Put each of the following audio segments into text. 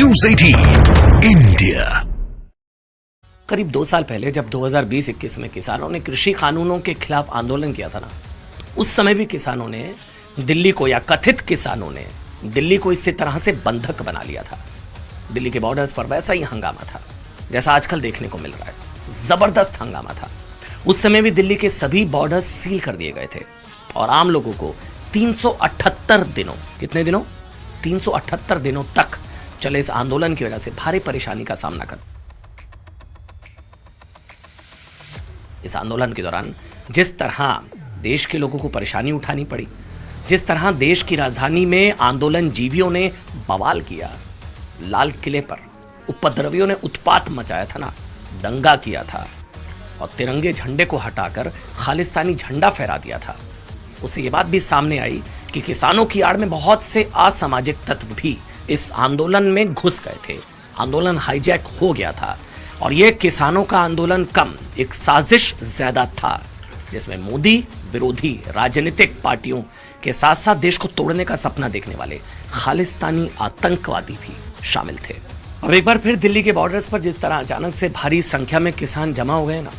News 18 India. करीब 2 साल पहले जब 2020-21 में किसानों ने कृषि कानूनों के खिलाफ आंदोलन किया था ना, उस समय भी किसानों ने दिल्ली को, या कथित किसानों ने दिल्ली को इसी तरह से बंधक बना लिया था। दिल्ली के बॉर्डर्स पर वैसा ही हंगामा था जैसा आजकल देखने को मिल रहा है। जबरदस्त हंगामा था। उस समय भी दिल्ली के सभी बॉर्डर्स सील कर दिए गए थे और आम लोगों को 378 दिनों, कितने दिनों? 378 दिनों तक चले इस आंदोलन की वजह से भारी परेशानी का सामना कर। इस आंदोलन के दौरान जिस तरह देश के लोगों को परेशानी उठानी पड़ी, जिस तरह देश की राजधानी में आंदोलन जीवियों ने बवाल किया, लाल किले पर उपद्रवियों ने उत्पात मचाया था ना, दंगा किया था और तिरंगे झंडे को हटाकर खालिस्तानी झंडा फहरा दिया था, उसे ये बात भी सामने आई कि किसानों की आड़ में बहुत से असामाजिक तत्व भी इस आंदोलन में घुस गए थे। आंदोलन हाईजैक हो गया था और यह किसानों का आंदोलन कम, एक साजिश ज्यादा था जिसमें मोदी विरोधी राजनीतिक पार्टियों के साथ साथ देश को तोड़ने का सपना देखने वाले खालिस्तानी आतंकवादी भी शामिल थे। अब एक बार फिर दिल्ली के बॉर्डर्स पर जिस तरह अचानक से भारी संख्या में किसान जमा हो गए ना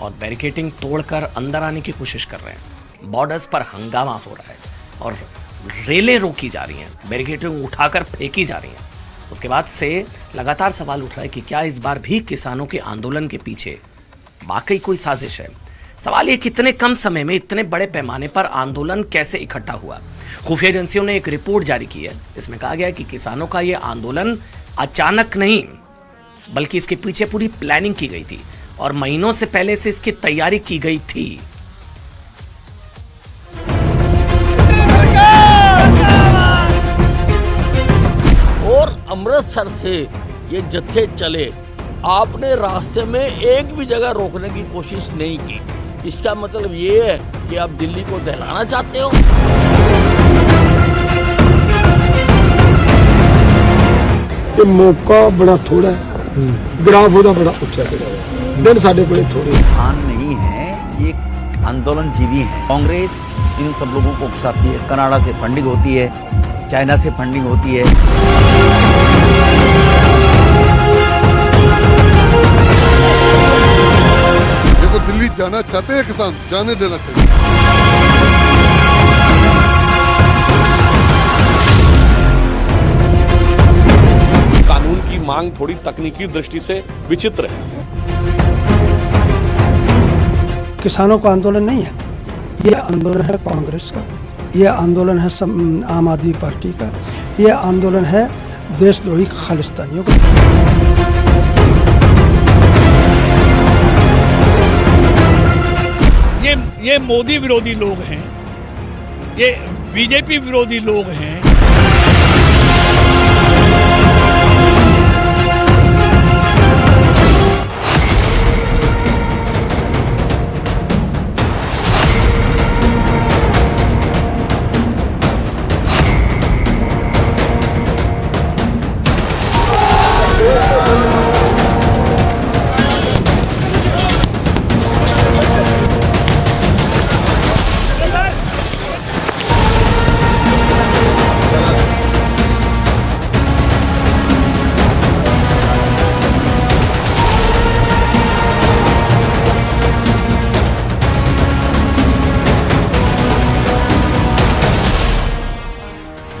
और बैरिकेडिंग तोड़कर अंदर आने की कोशिश कर रहे हैं, बॉर्डर्स पर हंगामा हो रहा है और रेलें रोकी जा रही हैं, बैरिकेडिंग उठाकर फेंकी जा रही हैं। उसके बाद से लगातार सवाल उठ रहा है कि क्या इस बार भी किसानों के आंदोलन के पीछे वाकई कोई साजिश है। सवाल ये, कितने कम समय में इतने बड़े पैमाने पर आंदोलन कैसे इकट्ठा हुआ। खुफिया एजेंसियों ने एक रिपोर्ट जारी की है, इसमें कहा गया है कि किसानों का ये आंदोलन अचानक नहीं बल्कि इसके पीछे पूरी प्लानिंग की गई थी और महीनों से पहले से इसकी तैयारी की गई थी। और अमृतसर से ये जत्थे चले, आपने रास्ते में एक भी जगह रोकने की कोशिश नहीं की। इसका मतलब ये है कि आप दिल्ली को दहलाना चाहते हो। ये मौका बड़ा थोड़ा है, ग्राफ होता बड़ा उच्चा चढ़ा, दिन साढ़े बड़े थोड़े। किसान नहीं है, ये आंदोलन जीवी है। कांग्रेस इन सब लोगों को उकसाती है, कनाडा से फंडिंग होती है, चाइना से फंडिंग होती है। देखो, दिल्ली जाना चाहते हैं किसान, जाने देना चाहिए। कानून की मांग थोड़ी तकनीकी दृष्टि से विचित्र है। किसानों का आंदोलन नहीं है, ये आंदोलन है कांग्रेस का, ये आंदोलन है आम आदमी पार्टी का, ये आंदोलन है देशद्रोही खालिस्तानियों का। ये मोदी विरोधी लोग हैं, ये बीजेपी विरोधी लोग हैं।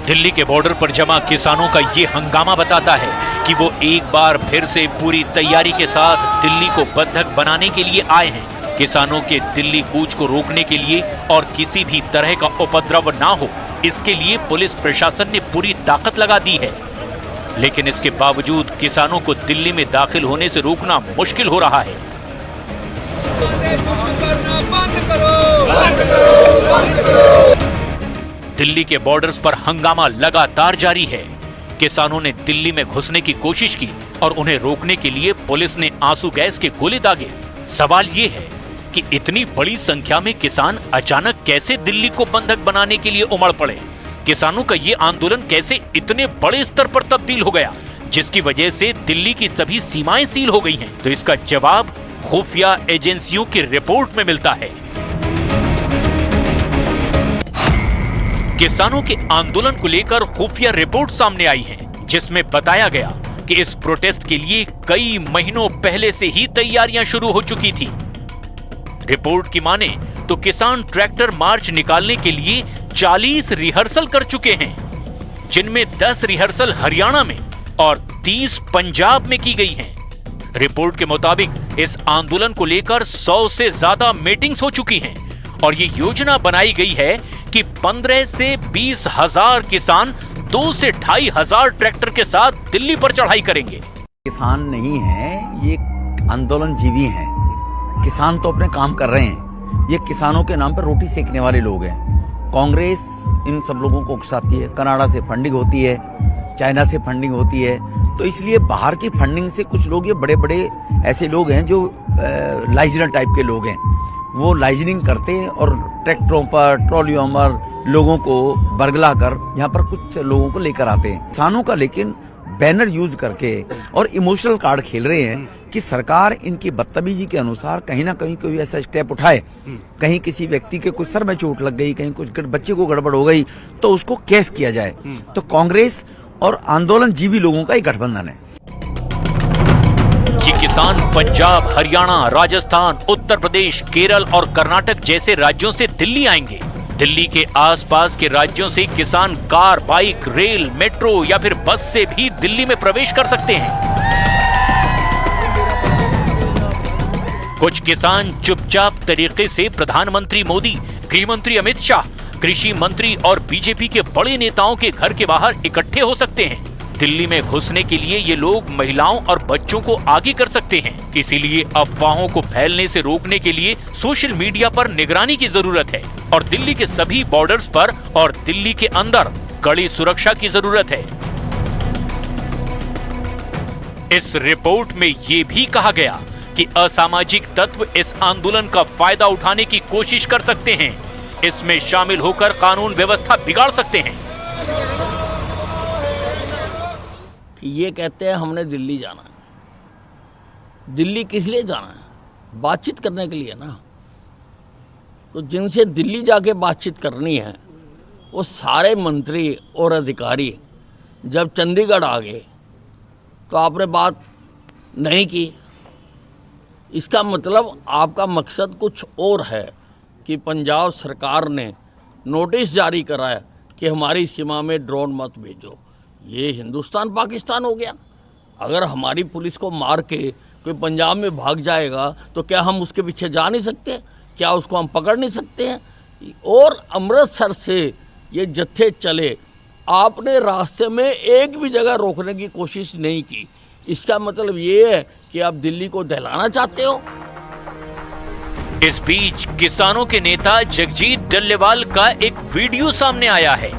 दिल्ली के बॉर्डर पर जमा किसानों का ये हंगामा बताता है कि वो एक बार फिर से पूरी तैयारी के साथ दिल्ली को बंधक बनाने के लिए आए हैं। किसानों के दिल्ली कूच को रोकने के लिए और किसी भी तरह का उपद्रव ना हो, इसके लिए पुलिस प्रशासन ने पूरी ताकत लगा दी है। लेकिन इसके बावजूद किसानों को दिल्ली में दाखिल होने से रोकना मुश्किल हो रहा है। दिल्ली के बॉर्डर्स पर हंगामा लगातार जारी है। किसानों ने दिल्ली में घुसने की कोशिश की और उन्हें रोकने के लिए पुलिस ने आंसू गैस के गोले दागे। सवाल ये है कि इतनी बड़ी संख्या में किसान अचानक कैसे दिल्ली को बंधक बनाने के लिए उमड़ पड़े। किसानों का ये आंदोलन कैसे इतने बड़े स्तर पर तब्दील हो गया, जिसकी वजह से दिल्ली की सभी सीमाएं सील हो गई हैं। तो इसका जवाब खुफिया एजेंसियों की रिपोर्ट में मिलता है। किसानों के आंदोलन को लेकर खुफिया रिपोर्ट सामने आई है, जिसमें बताया गया कि इस प्रोटेस्ट के लिए कई महीनों पहले से ही तैयारियां शुरू हो चुकी थी। रिपोर्ट की माने तो किसान ट्रैक्टर मार्च निकालने के लिए 40 रिहर्सल कर चुके हैं, जिनमें 10 रिहर्सल हरियाणा में और 30 पंजाब में की गई हैं। रिपोर्ट के मुताबिक इस आंदोलन को लेकर 100 से ज्यादा मीटिंग्स हो चुकी हैं और ये योजना बनाई गई है कि 15 से 20 हजार किसान 2 से 2.5 हजार ट्रैक्टर के साथ दिल्ली पर चढ़ाई करेंगे। किसान नहीं है, ये आंदोलन जीवी हैं। किसान तो अपने काम कर रहे हैं, ये किसानों के नाम पर रोटी सेकने वाले लोग हैं। कांग्रेस इन सब लोगों को उकसाती है, कनाडा से फंडिंग होती है, चाइना से फंडिंग होती है, तो इसलिए बाहर की फंडिंग से कुछ लोग, ये बड़े बड़े ऐसे लोग हैं जो लाइजनर टाइप के लोग हैं, वो लाइजनिंग करते हैं और ट्रैक्टरों पर, ट्रॉलियों पर लोगों को बरगला कर यहाँ पर कुछ लोगों को लेकर आते हैं। किसानों का लेकिन बैनर यूज करके और इमोशनल कार्ड खेल रहे हैं कि सरकार इनकी बदतमीजी के अनुसार कहीं ना कहीं कोई ऐसा स्टेप उठाए, कहीं किसी व्यक्ति के कुछ सर में चोट लग गई, कहीं कुछ बच्चे को गड़बड़ हो गई तो उसको केस किया जाए। तो कांग्रेस और आंदोलन जीवी लोगों का ही गठबंधन है। ये किसान पंजाब, हरियाणा, राजस्थान, उत्तर प्रदेश, केरल और कर्नाटक जैसे राज्यों से दिल्ली आएंगे। दिल्ली के आसपास के राज्यों से किसान कार, बाइक, रेल, मेट्रो या फिर बस से भी दिल्ली में प्रवेश कर सकते हैं। कुछ किसान चुपचाप तरीके से प्रधानमंत्री मोदी, गृह मंत्री अमित शाह, कृषि मंत्री और बीजेपी के बड़े नेताओं के घर के बाहर इकट्ठे हो सकते हैं। दिल्ली में घुसने के लिए ये लोग महिलाओं और बच्चों को आगे कर सकते हैं। इसीलिए अफवाहों को फैलने से रोकने के लिए सोशल मीडिया पर निगरानी की जरूरत है और दिल्ली के सभी बॉर्डर्स पर और दिल्ली के अंदर कड़ी सुरक्षा की जरूरत है। इस रिपोर्ट में ये भी कहा गया कि असामाजिक तत्व इस आंदोलन का फायदा उठाने की कोशिश कर सकते हैं, इसमें शामिल होकर कानून व्यवस्था बिगाड़ सकते हैं। ये कहते हैं हमने दिल्ली जाना है। दिल्ली किस लिए जाना है? बातचीत करने के लिए ना। तो जिनसे दिल्ली जाके बातचीत करनी है वो सारे मंत्री और अधिकारी जब चंडीगढ़ आ गए तो आपने बात नहीं की। इसका मतलब आपका मकसद कुछ और है कि पंजाब सरकार ने नोटिस जारी करा है कि हमारी सीमा में ड्रोन मत भेजो। ये हिंदुस्तान पाकिस्तान हो गया। अगर हमारी पुलिस को मार के कोई पंजाब में भाग जाएगा तो क्या हम उसके पीछे जा नहीं सकते? क्या उसको हम पकड़ नहीं सकते हैं? और अमृतसर से ये जत्थे चले, आपने रास्ते में एक भी जगह रोकने की कोशिश नहीं की। इसका मतलब ये है कि आप दिल्ली को दहलाना चाहते हो। इस बीच किसानों के नेता जगजीत डल्लेवाल का एक वीडियो सामने आया है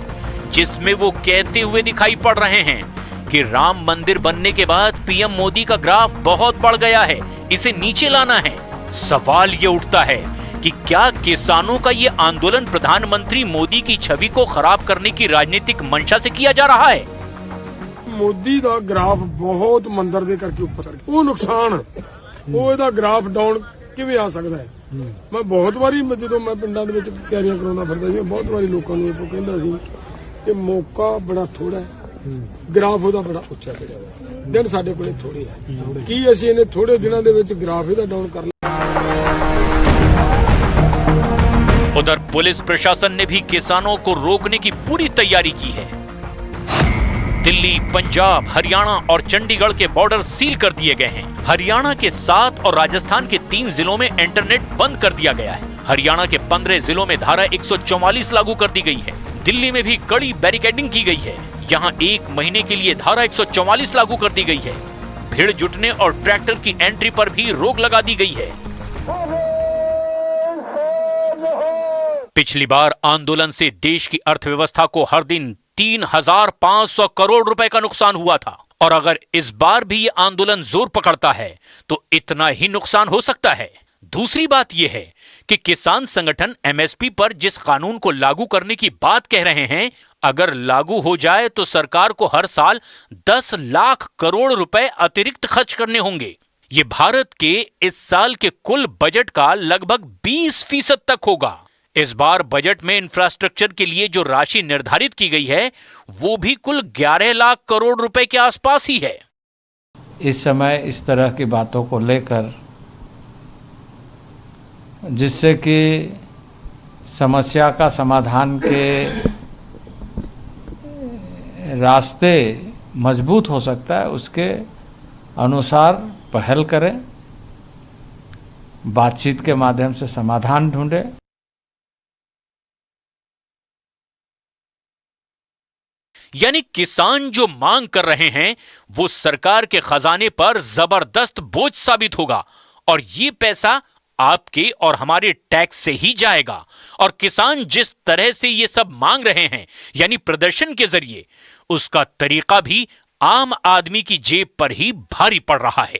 जिसमें वो कहते हुए दिखाई पड़ रहे हैं कि राम मंदिर बनने के बाद पीएम मोदी का ग्राफ बहुत बढ़ गया है, इसे नीचे लाना है। सवाल ये उठता है कि क्या किसानों का ये आंदोलन प्रधानमंत्री मोदी की छवि को खराब करने की राजनीतिक मंशा से किया जा रहा है? मोदी का ग्राफ बहुत मंदर दे करके ऊपर वो नुकसान वो ਇਹਦਾ ग्राफ डाउन ਕਿਵੇਂ ਆ ਸਕਦਾ ਹੈ। मैं बहुत बारी ਜਦੋਂ मैं ਪਿੰਡਾਂ ਦੇ ਵਿੱਚ ਤਿਆਰੀਆਂ ਕਰਾਉਂਦਾ ਫਿਰਦਾ ਸੀ ਬਹੁਤ ਵਾਰੀ ਲੋਕਾਂ ਨੂੰ ਇਹ ਕਹਿੰਦਾ ਸੀ ਕਿ ਮੌਕਾ ਬੜਾ ਥੋੜਾ ਹੈ, ਗ੍ਰਾਫ ਉਹਦਾ ਬੜਾ ਉੱਚਾ ਚੜਿਆ ਹੋਇਆ, ਦਿਨ ਸਾਡੇ ਕੋਲੇ ਥੋੜੇ ਆ, ਕੀ ਅਸੀਂ ਇਹਨੇ ਥੋੜੇ ਦਿਨਾਂ ਦੇ ਵਿੱਚ ਗ੍ਰਾਫ ਇਹਦਾ ਡਾਊਨ ਕਰ ਲਿਆ। उधर पुलिस प्रशासन ने भी किसानों को रोकने की पूरी तैयारी की है। दिल्ली, पंजाब, हरियाणा और चंडीगढ़ के बॉर्डर सील कर दिए गए हैं। हरियाणा के 7 और राजस्थान के 3 जिलों में इंटरनेट बंद कर दिया गया है। हरियाणा के 15 जिलों में धारा 144 लागू कर दी गई है। दिल्ली में भी कड़ी बैरिकेडिंग की गई है। यहाँ 1 महीने के लिए धारा 144 लागू कर दी गई है। भीड़ जुटने और ट्रैक्टर की एंट्री पर भी रोक लगा दी गई है। पिछली बार आंदोलन से देश की अर्थव्यवस्था को हर दिन 3,500 करोड़ रुपए का नुकसान हुआ था और अगर इस बार भी ये आंदोलन जोर पकड़ता है तो इतना ही नुकसान हो सकता है। दूसरी बात यह है कि किसान संगठन एमएसपी पर जिस कानून को लागू करने की बात कह रहे हैं, अगर लागू हो जाए तो सरकार को हर साल 10 लाख करोड़ रुपए अतिरिक्त खर्च करने होंगे। ये भारत के इस साल के कुल बजट का लगभग 20% तक होगा। इस बार बजट में इंफ्रास्ट्रक्चर के लिए जो राशि निर्धारित की गई है वो भी कुल 11 लाख करोड़ रुपए के आसपास ही है। इस समय इस तरह की बातों को लेकर, जिससे कि समस्या का समाधान के रास्ते मजबूत हो सकता है, उसके अनुसार पहल करें, बातचीत के माध्यम से समाधान ढूंढें। यानी किसान जो मांग कर रहे हैं वो सरकार के खजाने पर जबरदस्त बोझ साबित होगा, और ये पैसा आपके और हमारे टैक्स से ही जाएगा। और किसान जिस तरह से ये सब मांग रहे हैं, यानी प्रदर्शन के जरिए, उसका तरीका भी आम आदमी की जेब पर ही भारी पड़ रहा है।